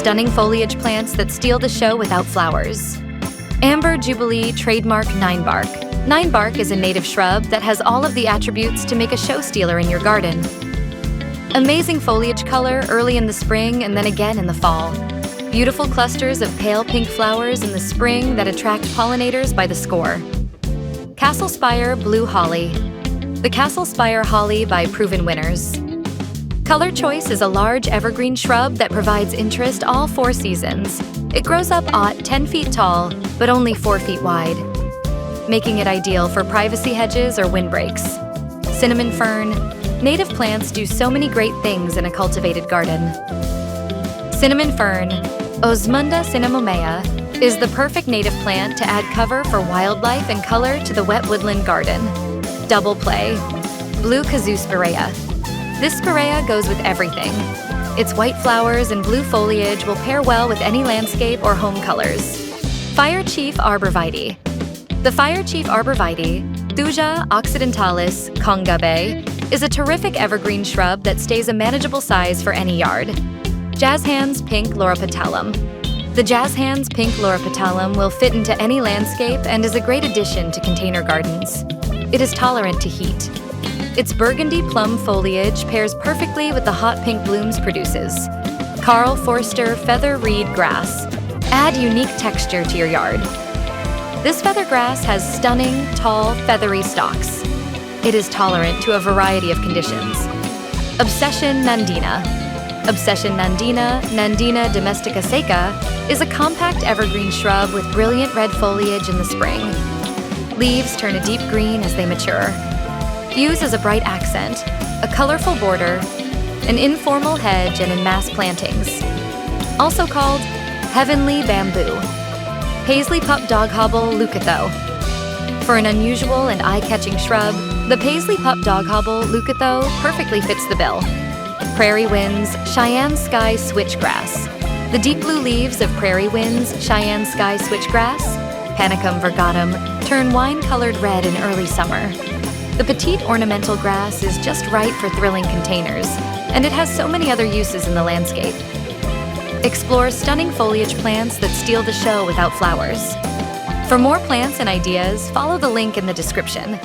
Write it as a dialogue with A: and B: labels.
A: stunning foliage plants that steal the show without flowers. Amber Jubilee trademark Ninebark. Ninebark is a native shrub that has all of the attributes to make a show stealer in your garden. Amazing foliage color early in the spring and then again in the fall. Beautiful clusters of pale pink flowers in the spring that attract pollinators by the score. Castle Spire Blue Holly. The Castle Spire Holly by Proven Winners. ColorChoice is a large evergreen shrub that provides interest all 4 seasons. It grows up 10 feet tall, but only 4 feet wide, making it ideal for privacy hedges or windbreaks. Cinnamon fern. Native plants do so many great things in a cultivated garden. Cinnamon fern, Osmunda cinnamomea, is the perfect native plant to add cover for wildlife and color to the wet woodland garden. Double play. Blue Kazoo Spirea. This Spirea goes with everything. Its white flowers and blue foliage will pair well with any landscape or home colors. Fire Chief Arborvitae. The Fire Chief Arborvitae, Thuja occidentalis congabe, is a terrific evergreen shrub that stays a manageable size for any yard. Jazz Hands Pink Loropetalum. The Jazz Hands Pink Loropetalum will fit into any landscape and is a great addition to container gardens. It is tolerant to heat. Its burgundy plum foliage pairs perfectly with the hot pink blooms produces. Carl Forster Feather Reed Grass. Add unique texture to your yard. This feather grass has stunning, tall, feathery stalks. It is tolerant to a variety of conditions. Obsession Nandina. Obsession Nandina, Nandina domestica seca, is a compact evergreen shrub with brilliant red foliage in the spring. Leaves turn a deep green as they mature. Use as a bright accent, a colorful border, an informal hedge, and in mass plantings. Also called heavenly bamboo. Paisley pup doghobble leucotho. For an unusual and eye-catching shrub, the Paisley pup doghobble leucotho perfectly fits the bill. Prairie Winds Cheyenne Sky Switchgrass. The deep blue leaves of Prairie Winds Cheyenne Sky Switchgrass, Panicum virgatum, turn wine-colored red in early summer. The petite ornamental grass is just right for thrilling containers, and it has so many other uses in the landscape. Explore stunning foliage plants that steal the show without flowers. For more plants and ideas, follow the link in the description.